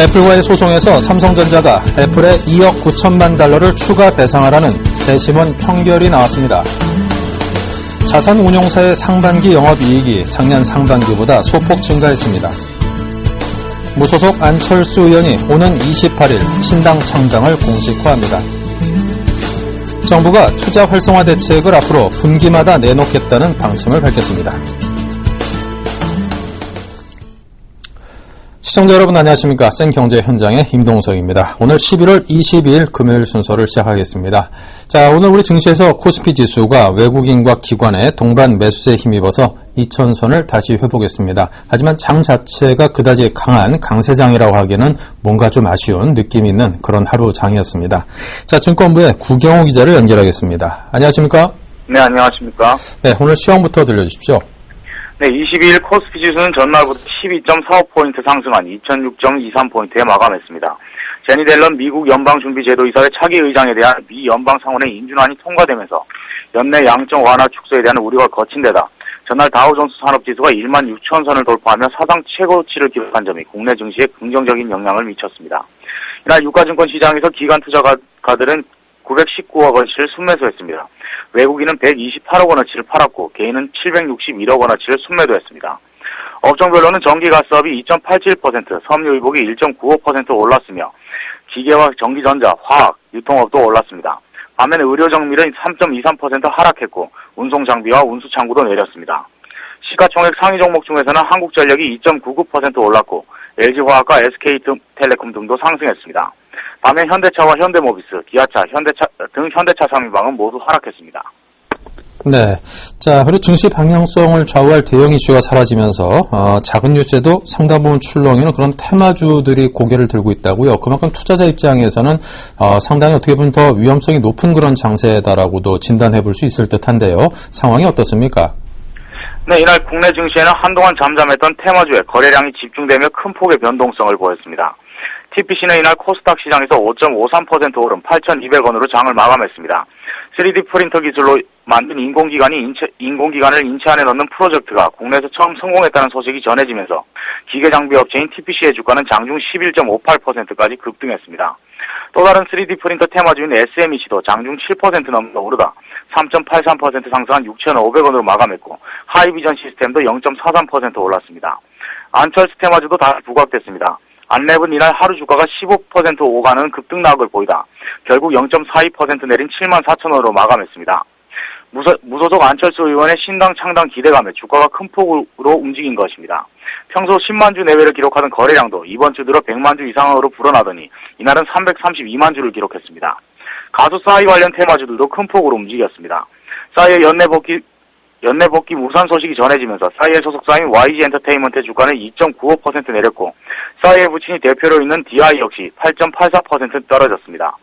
애플과의 소송에서 삼성전자가 애플에 2억 9천만 달러를 추가 배상하라는 대심원 판결이 나왔습니다. 자산운용사의 상반기 영업이익이 작년 상반기보다 소폭 증가했습니다. 무소속 안철수 의원이 오는 28일 신당 창당을 공식화합니다. 정부가 투자 활성화 대책을 앞으로 분기마다 내놓겠다는 방침을 밝혔습니다. 시청자 여러분 안녕하십니까. 센경제 현장의 임동석입니다. 오늘 11월 22일 금요일 순서를 시작하겠습니다. 자, 오늘 우리 증시에서 코스피 지수가 외국인과 기관의 동반 매수세에 힘입어서 2000선을 다시 회복했습니다. 하지만 장 자체가 그다지 강한 강세장이라고 하기에는 뭔가 좀 아쉬운 느낌이 있는 그런 하루 장이었습니다. 자, 증권부의 구경호 기자를 연결하겠습니다. 안녕하십니까? 네, 안녕하십니까? 네, 오늘 시황부터 들려주십시오. 네, 22일 코스피 지수는 전날부터 12.45포인트 상승한 2006.23포인트에 마감했습니다. 제니 델런 미국 연방준비제도이사회 차기 의장에 대한 미 연방상원의 인준안이 통과되면서 연내 양적 완화 축소에 대한 우려가 거친 데다 전날 다우존스 산업지수가 1만 6천 선을 돌파하며 사상 최고치를 기록한 점이 국내 증시에 긍정적인 영향을 미쳤습니다. 이날 유가증권 시장에서 기관 투자가들은 919억 원치를 순매수했습니다. 외국인은 128억 원어치를 팔았고 개인은 761억 원어치를 순매도했습니다. 업종별로는 전기가스업이 2.87%, 섬유의복이 1.95% 올랐으며 기계와 전기전자, 화학, 유통업도 올랐습니다. 반면 의료정밀은 3.23% 하락했고 운송장비와 운수창구도 내렸습니다. 시가총액 상위 종목 중에서는 한국전력이 2.99% 올랐고 LG화학과 SK텔레콤 등도 상승했습니다. 반면 현대차와 현대모비스, 기아차, 현대차 3인방은 모두 하락했습니다. 네. 자, 그리고 증시 방향성을 좌우할 대형 이슈가 사라지면서 작은 뉴스에도 상당 부분 출렁이는 그런 테마주들이 고개를 들고 있다고요. 그만큼 투자자 입장에서는 상당히 어떻게 보면 더 위험성이 높은 그런 장세다라고도 진단해 볼 수 있을 듯한데요. 상황이 어떻습니까? 네, 이날 국내 증시에는 한동안 잠잠했던 테마주의 거래량이 집중되며 큰 폭의 변동성을 보였습니다. TPC는 이날 코스닥 시장에서 5.53% 오른 8,200원으로 장을 마감했습니다. 3D 프린터 기술로 만든 인공기관을 인체 안에 넣는 프로젝트가 국내에서 처음 성공했다는 소식이 전해지면서 기계장비 업체인 TPC의 주가는 장중 11.58%까지 급등했습니다. 또 다른 3D 프린터 테마주인 SMEC도 장중 7% 넘게 오르다 3.83% 상승한 6,500원으로 마감했고 하이비전 시스템도 0.43% 올랐습니다. 안철수 테마주도 다시 부각됐습니다. 안랩은 이날 하루 주가가 15% 오가는 급등락을 보이다 결국 0.42% 내린 74,000원으로 마감했습니다. 무소속 안철수 의원의 신당 창당 기대감에 주가가 큰 폭으로 움직인 것입니다. 평소 10만 주 내외를 기록하던 거래량도 이번 주 들어 100만 주 이상으로 불어나더니 이날은 332만 주를 기록했습니다. 가수 싸이 관련 테마주들도 큰 폭으로 움직였습니다. 싸이의 연내 복귀 무산 소식이 전해지면서 싸이의 소속사인 YG 엔터테인먼트의 주가는 2.95% 내렸고 싸이의 부친이 대표로 있는 DI 역시 8.84% 떨어졌습니다.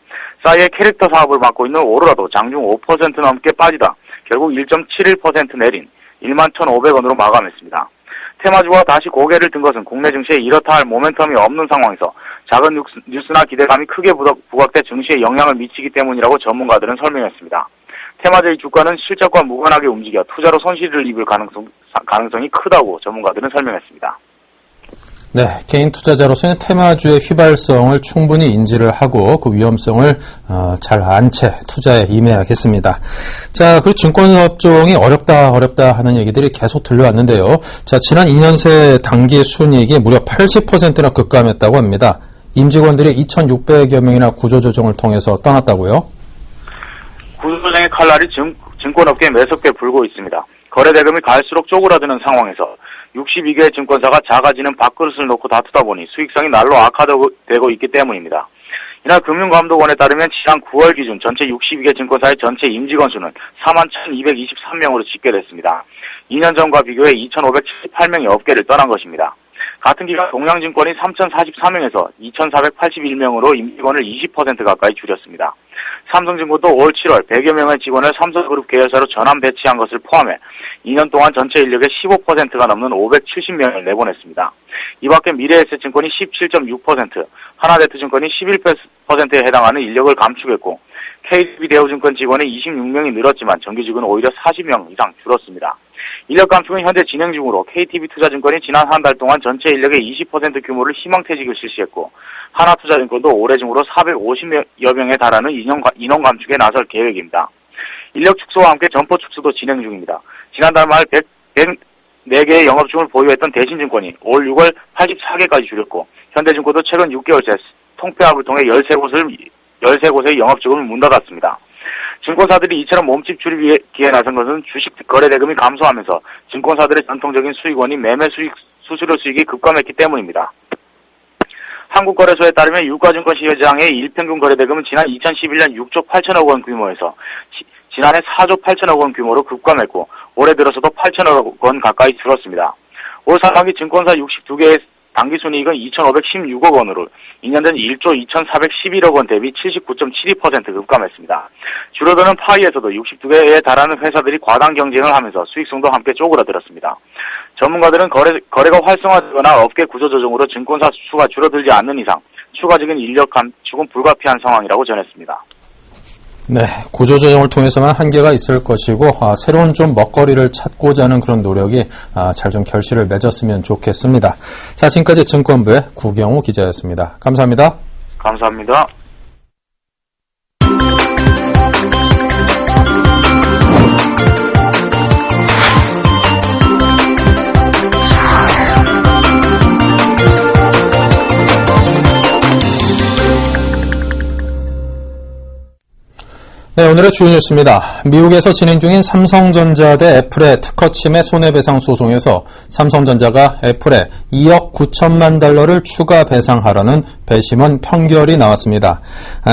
싸이의 캐릭터 사업을 맡고 있는 오로라도 장중 5% 넘게 빠지다 결국 1.71% 내린 11,500원으로 마감했습니다. 테마주가 다시 고개를 든 것은 국내 증시에 이렇다 할 모멘텀이 없는 상황에서 작은 뉴스나 기대감이 크게 부각돼 증시에 영향을 미치기 때문이라고 전문가들은 설명했습니다. 테마주의 주가는 실적과 무관하게 움직여 투자로 손실을 입을 가능성이 크다고 전문가들은 설명했습니다. 네, 개인 투자자로서는 테마주의 휘발성을 충분히 인지를 하고 그 위험성을 잘 안 채 투자에 임해야겠습니다. 자, 그리고 증권업종이 어렵다 하는 얘기들이 계속 들려왔는데요. 자, 지난 2년 새 단기 순이익이 무려 80%나 급감했다고 합니다. 임직원들이 2,600여 명이나 구조조정을 통해서 떠났다고요? 구조조정의 칼날이 증권업계에 매섭게 불고 있습니다. 거래대금이 갈수록 쪼그라드는 상황에서 62개의 증권사가 작아지는 밥그릇을 놓고 다투다 보니 수익성이 날로 악화되고 있기 때문입니다. 이날 금융감독원에 따르면 지난 9월 기준 전체 62개 증권사의 전체 임직원 수는 41,223명으로 집계됐습니다. 2년 전과 비교해 2,578명이 업계를 떠난 것입니다. 같은 기간 동양증권이 3,044명에서 2,481명으로 임직원을 20% 가까이 줄였습니다. 삼성증권도 올 7월 100여 명의 직원을 삼성그룹 계열사로 전환 배치한 것을 포함해 2년 동안 전체 인력의 15%가 넘는 570명을 내보냈습니다. 이 밖에 미래에셋증권이 17.6%, 하나네트증권이 11%에 해당하는 인력을 감축했고 KTB 대우증권 직원이 26명이 늘었지만 정규직은 오히려 40명 이상 줄었습니다. 인력 감축은 현재 진행 중으로 KTB 투자증권이 지난 한 달 동안 전체 인력의 20% 규모를 희망퇴직을 실시했고 하나투자증권도 올해 중으로 450여 명에 달하는 인원 감축에 나설 계획입니다. 인력 축소와 함께 점포 축소도 진행 중입니다. 지난달 말 104개의 영업중을 보유했던 대신증권이 올 6월 84개까지 줄였고 현대증권도 최근 6개월째 통폐합을 통해 13곳의 영업중을 문 닫았습니다. 증권사들이 이처럼 몸집 줄이기에 나선 것은 주식 거래 대금이 감소하면서 증권사들의 전통적인 수익원인 매매 수수료 수익이 급감했기 때문입니다. 한국거래소에 따르면 유가증권 시장의 일평균 거래 대금은 지난 2011년 6조 8천억 원 규모에서 지난해 4조 8천억 원 규모로 급감했고 올해 들어서도 8천억 원 가까이 줄었습니다. 올 상반기 증권사 62개의 당기순이익은 2,516억 원으로 2년 전 1조 2,411억 원 대비 79.72% 급감했습니다. 줄어드는 파이에서도 62개에 달하는 회사들이 과당 경쟁을 하면서 수익성도 함께 쪼그라들었습니다. 전문가들은 거래가 활성화되거나 업계 구조 조정으로 증권사 수가 줄어들지 않는 이상 추가적인 인력 감축은 불가피한 상황이라고 전했습니다. 네, 구조조정을 통해서만 한계가 있을 것이고 새로운 좀 먹거리를 찾고자 하는 그런 노력이 잘 좀 결실을 맺었으면 좋겠습니다. 자, 지금까지 증권부의 구경호 기자였습니다. 감사합니다. 감사합니다. 네, 오늘의 주요 뉴스입니다. 미국에서 진행 중인 삼성전자 대 애플의 특허 침해 손해배상 소송에서 삼성전자가 애플에 2억 9천만 달러를 추가 배상하라는 배심원 판결이 나왔습니다.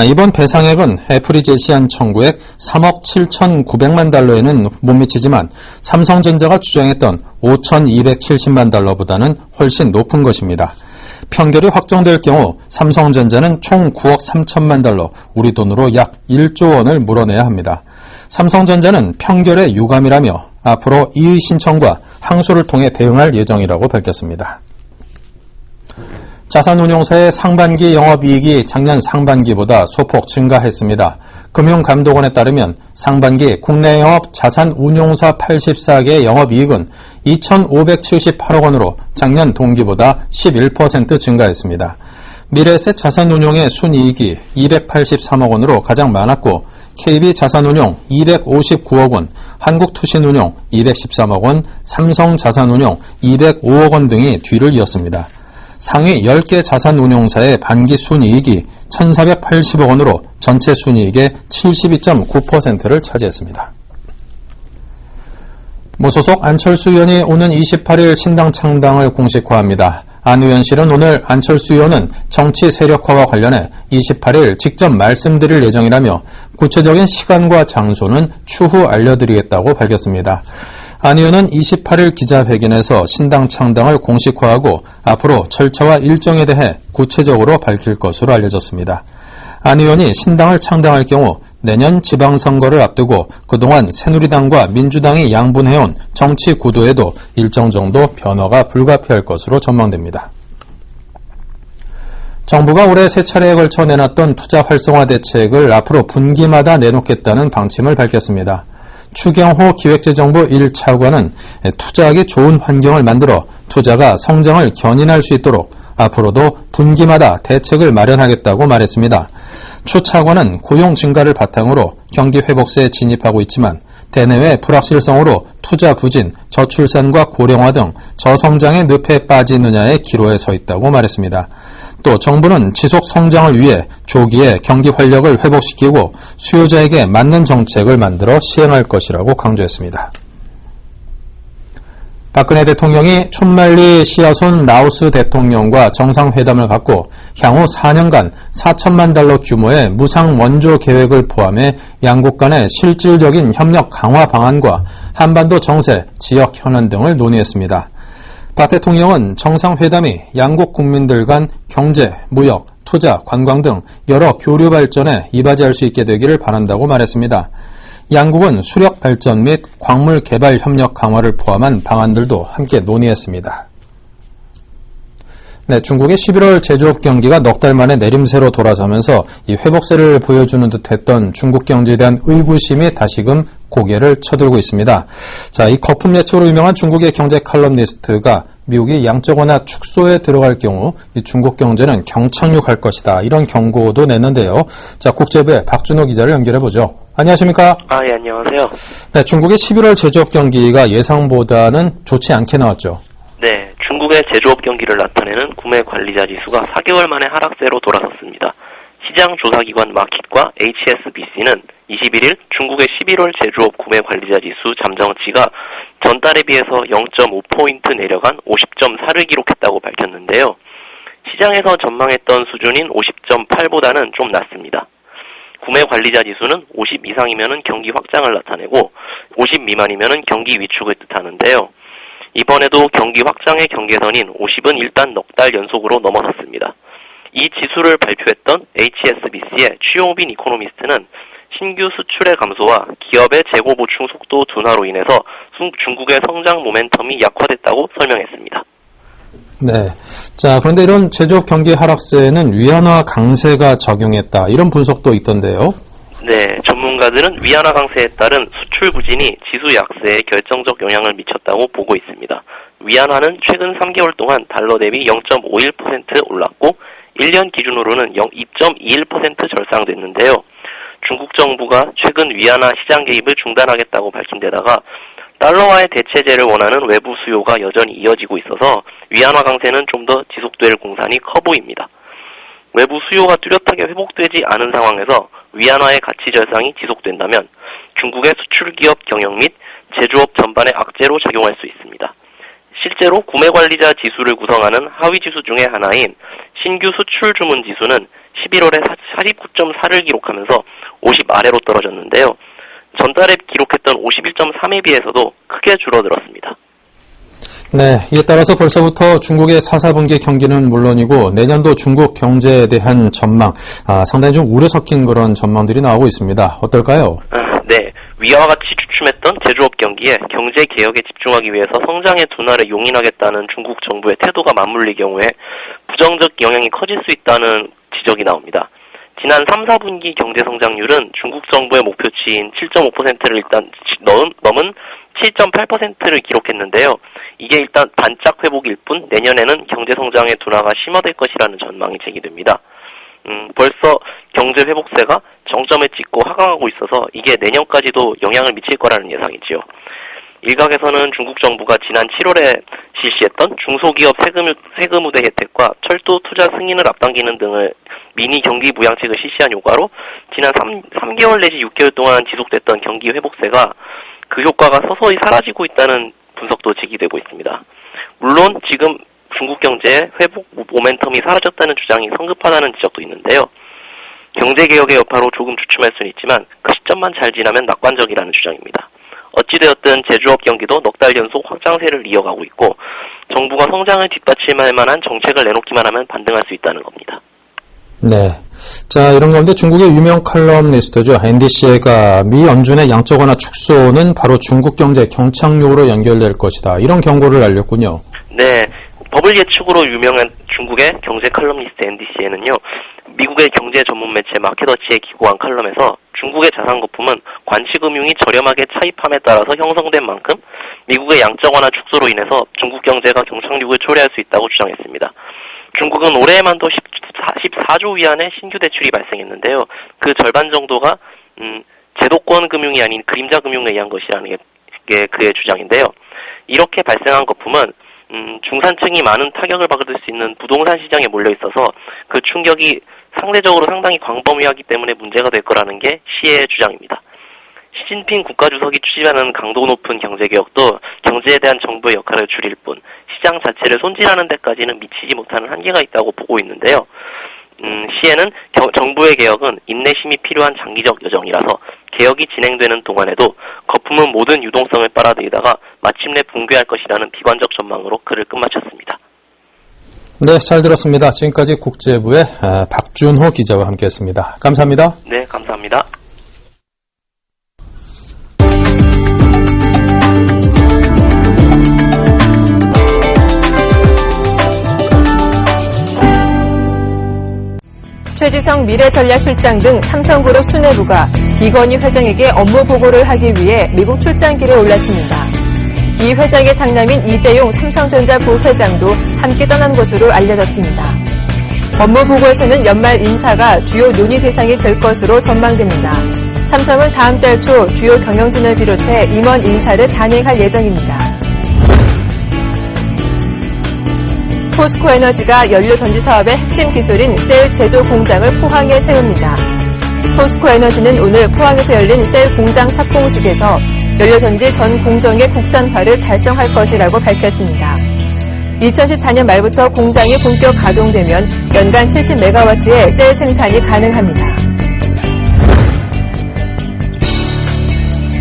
이번 배상액은 애플이 제시한 청구액 3억 7,900만 달러에는 못 미치지만 삼성전자가 주장했던 5,270만 달러보다는 훨씬 높은 것입니다. 판결이 확정될 경우 삼성전자는 총 9억 3천만 달러, 우리 돈으로 약 1조 원을 물어내야 합니다. 삼성전자는 판결에 유감이라며 앞으로 이의 신청과 항소를 통해 대응할 예정이라고 밝혔습니다. 자산운용사의 상반기 영업이익이 작년 상반기보다 소폭 증가했습니다. 금융감독원에 따르면 상반기 국내 영업 자산운용사 84개의 영업이익은 2,578억 원으로 작년 동기보다 11% 증가했습니다. 미래에셋 자산운용의 순이익이 283억 원으로 가장 많았고 KB자산운용 259억 원, 한국투신운용 213억 원, 삼성자산운용 205억 원 등이 뒤를 이었습니다. 상위 10개 자산운용사의 반기 순이익이 1,480억 원으로 전체 순이익의 72.9%를 차지했습니다. 무소속 안철수 의원이 오는 28일 신당 창당을 공식화합니다. 안 의원실은 오늘 안철수 의원은 정치 세력화와 관련해 28일 직접 말씀드릴 예정이라며 구체적인 시간과 장소는 추후 알려드리겠다고 밝혔습니다. 안 의원은 28일 기자회견에서 신당 창당을 공식화하고 앞으로 절차와 일정에 대해 구체적으로 밝힐 것으로 알려졌습니다. 안 의원이 신당을 창당할 경우 내년 지방선거를 앞두고 그동안 새누리당과 민주당이 양분해온 정치 구도에도 일정 정도 변화가 불가피할 것으로 전망됩니다. 정부가 올해 세 차례에 걸쳐 내놨던 투자 활성화 대책을 앞으로 분기마다 내놓겠다는 방침을 밝혔습니다. 추경호 기획재정부 1차관은 투자하기 좋은 환경을 만들어 투자가 성장을 견인할 수 있도록 앞으로도 분기마다 대책을 마련하겠다고 말했습니다. 추 차관은 고용 증가를 바탕으로 경기 회복세에 진입하고 있지만 대내외 불확실성으로 투자 부진, 저출산과 고령화 등 저성장의 늪에 빠지느냐의 기로에 서 있다고 말했습니다. 또 정부는 지속 성장을 위해 조기에 경기 활력을 회복시키고 수요자에게 맞는 정책을 만들어 시행할 것이라고 강조했습니다. 박근혜 대통령이 촌말리 시아손 라오스 대통령과 정상회담을 갖고 향후 4년간 4천만 달러 규모의 무상 원조 계획을 포함해 양국 간의 실질적인 협력 강화 방안과 한반도 정세, 지역 현안 등을 논의했습니다. 박 대통령은 정상회담이 양국 국민들 간 경제, 무역, 투자, 관광 등 여러 교류 발전에 이바지할 수 있게 되기를 바란다고 말했습니다. 양국은 수력 발전 및 광물 개발 협력 강화를 포함한 방안들도 함께 논의했습니다. 네, 중국의 11월 제조업 경기가 넉 달 만에 내림세로 돌아서면서 이 회복세를 보여주는 듯했던 중국 경제에 대한 의구심이 다시금 고개를 쳐들고 있습니다. 자, 이 거품 예측으로 유명한 중국의 경제 칼럼니스트가 미국이 양적 완화 축소에 들어갈 경우 이 중국 경제는 경착륙할 것이다, 이런 경고도 냈는데요. 자, 국제부의 박준호 기자를 연결해 보죠. 안녕하십니까? 예, 안녕하세요. 네, 중국의 11월 제조업 경기가 예상보다는 좋지 않게 나왔죠. 네, 중국의 제조업 경기를 나타내는 구매 관리자 지수가 4개월 만에 하락세로 돌아섰습니다. 시장 조사기관 마킷과 HSBC는 21일 중국의 11월 제조업 구매 관리자 지수 잠정치가 전달에 비해서 0.5포인트 내려간 50.4를 기록했다고 밝혔는데요. 시장에서 전망했던 수준인 50.8보다는 좀 낮습니다. 구매 관리자 지수는 50 이상이면 경기 확장을 나타내고 50 미만이면 경기 위축을 뜻하는데요. 이번에도 경기 확장의 경계선인 50은 일단 넉 달 연속으로 넘어섰습니다. 이 지수를 발표했던 HSBC의 취용빈 이코노미스트는 신규 수출의 감소와 기업의 재고 보충 속도 둔화로 인해서 중국의 성장 모멘텀이 약화됐다고 설명했습니다. 네. 자, 그런데 이런 제조업 경기 하락세는 위안화 강세가 작용했다, 이런 분석도 있던데요. 네, 전문가들은 위안화 강세에 따른 수출 부진이 지수 약세에 결정적 영향을 미쳤다고 보고 있습니다. 위안화는 최근 3개월 동안 달러 대비 0.51% 올랐고 1년 기준으로는 2.21% 절상됐는데요. 중국 정부가 최근 위안화 시장 개입을 중단하겠다고 밝힌 데다가 달러화의 대체제를 원하는 외부 수요가 여전히 이어지고 있어서 위안화 강세는 좀 더 지속될 공산이 커 보입니다. 외부 수요가 뚜렷하게 회복되지 않은 상황에서 위안화의 가치 절상이 지속된다면 중국의 수출 기업 경영 및 제조업 전반에 악재로 작용할 수 있습니다. 실제로 구매 관리자 지수를 구성하는 하위 지수 중에 하나인 신규 수출 주문 지수는 11월에 49.4를 기록하면서 50 아래로 떨어졌는데요. 전달에 기록했던 51.3에 비해서도 크게 줄어들었습니다. 네, 이에 따라서 벌써부터 중국의 4, 4분기 경기는 물론이고 내년도 중국 경제에 대한 전망, 상당히 좀 우려 섞인 그런 전망들이 나오고 있습니다. 어떨까요? 네, 위와 같이 주춤했던 제조업 경기에 경제 개혁에 집중하기 위해서 성장의 둔화를 용인하겠다는 중국 정부의 태도가 맞물릴 경우에 부정적 영향이 커질 수 있다는 지적이 나옵니다. 지난 3, 4분기 경제 성장률은 중국 정부의 목표치인 7.5%를 일단 넘은 7.8%를 기록했는데요. 이게 일단 반짝 회복일 뿐 내년에는 경제 성장의 둔화가 심화될 것이라는 전망이 제기됩니다. 벌써 경제 회복세가 정점을 찍고 하강하고 있어서 이게 내년까지도 영향을 미칠 거라는 예상이지요. 일각에서는 중국 정부가 지난 7월에 실시했던 중소기업 세금 우대 혜택과 철도 투자 승인을 앞당기는 등을 미니 경기 부양책을 실시한 효과로 지난 3개월 내지 6개월 동안 지속됐던 경기 회복세가 그 효과가 서서히 사라지고 있다는 분석도 제기되고 있습니다. 물론 지금 중국 경제의 회복 모멘텀이 사라졌다는 주장이 성급하다는 지적도 있는데요. 경제개혁의 여파로 조금 주춤할 수는 있지만 그 시점만 잘 지나면 낙관적이라는 주장입니다. 어찌되었든 제조업 경기도 넉 달 연속 확장세를 이어가고 있고 정부가 성장을 뒷받침할 만한 정책을 내놓기만 하면 반등할 수 있다는 겁니다. 네. 자, 이런 가운데 중국의 유명 칼럼니스트죠. NDC가 미 연준의 양적 완화 축소는 바로 중국 경제 경착륙으로 연결될 것이다, 이런 경고를 날렸군요. 네. 버블 예측으로 유명한 중국의 경제 칼럼니스트 NDC에는요. 미국의 경제 전문 매체 마켓워치에 기고한 칼럼에서 중국의 자산 거품은 관시금융이 저렴하게 차입함에 따라서 형성된 만큼 미국의 양적 완화 축소로 인해서 중국 경제가 경착륙을 초래할 수 있다고 주장했습니다. 중국은 올해에만도 14조 위안의 신규 대출이 발생했는데요. 그 절반 정도가 제도권 금융이 아닌 그림자 금융에 의한 것이라는 게 그의 주장인데요. 이렇게 발생한 거품은 중산층이 많은 타격을 받을 수 있는 부동산 시장에 몰려 있어서 그 충격이 상대적으로 상당히 광범위하기 때문에 문제가 될 거라는 게 시의 주장입니다. 시진핑 국가주석이 추진하는 강도 높은 경제개혁도 경제에 대한 정부의 역할을 줄일 뿐 시장 자체를 손질하는 데까지는 미치지 못하는 한계가 있다고 보고 있는데요. 시에는 정부의 개혁은 인내심이 필요한 장기적 여정이라서 개혁이 진행되는 동안에도 거품은 모든 유동성을 빨아들이다가 마침내 붕괴할 것이라는 비관적 전망으로 글을 끝마쳤습니다. 네, 잘 들었습니다. 지금까지 국제부의 박준호 기자와 함께했습니다. 감사합니다. 네, 감사합니다. 김희성 미래전략실장 등 삼성그룹 수뇌부가 이건희 회장에게 업무 보고를 하기 위해 미국 출장길에 올랐습니다. 이 회장의 장남인 이재용 삼성전자 부회장도 함께 떠난 것으로 알려졌습니다. 업무 보고에서는 연말 인사가 주요 논의 대상이 될 것으로 전망됩니다. 삼성은 다음 달 초 주요 경영진을 비롯해 임원 인사를 단행할 예정입니다. 포스코에너지가 연료전지 사업의 핵심 기술인 셀 제조 공장을 포항에 세웁니다. 포스코에너지는 오늘 포항에서 열린 셀 공장 착공식에서 연료전지 전 공정의 국산화를 달성할 것이라고 밝혔습니다. 2014년 말부터 공장이 본격 가동되면 연간 70MW의 셀 생산이 가능합니다.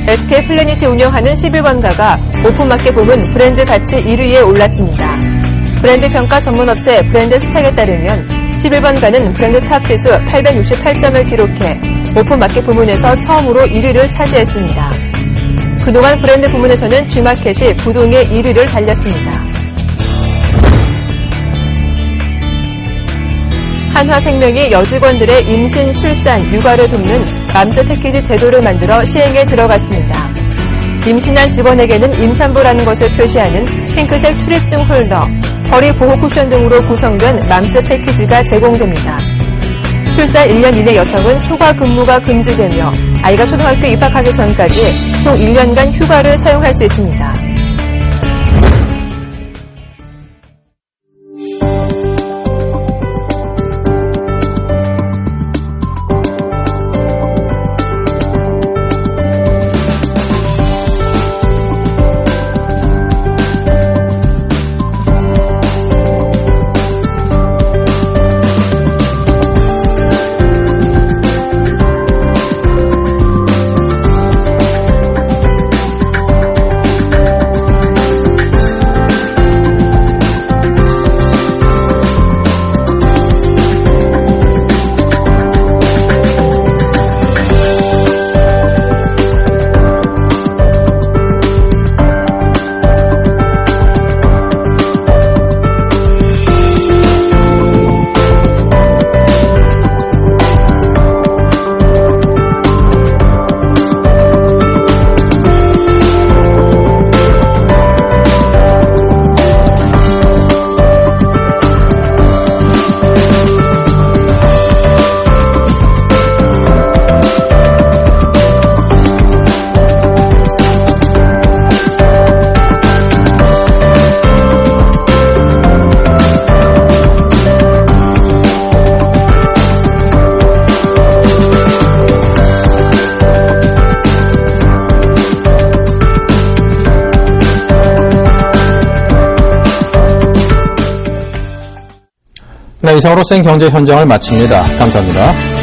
SK 플래닛이 운영하는 11번가가 오픈마켓 부문 브랜드 가치 1위에 올랐습니다. 브랜드 평가 전문업체 브랜드스택에 따르면 11번가는 브랜드 탑지수 868점을 기록해 오픈마켓 부문에서 처음으로 1위를 차지했습니다. 그동안 브랜드 부문에서는 G마켓이 부동의 1위를 달렸습니다. 한화생명이 여직원들의 임신, 출산, 육아를 돕는 맘스 패키지 제도를 만들어 시행에 들어갔습니다. 임신한 직원에게는 임산부라는 것을 표시하는 핑크색 출입증 홀더, 허리 보호 쿠션 등으로 구성된 맘스 패키지가 제공됩니다. 출산 1년 이내 여성은 초과 근무가 금지되며 아이가 초등학교 입학하기 전까지 총 1년간 휴가를 사용할 수 있습니다. 네, 이상으로 생경제 현장을 마칩니다. 감사합니다.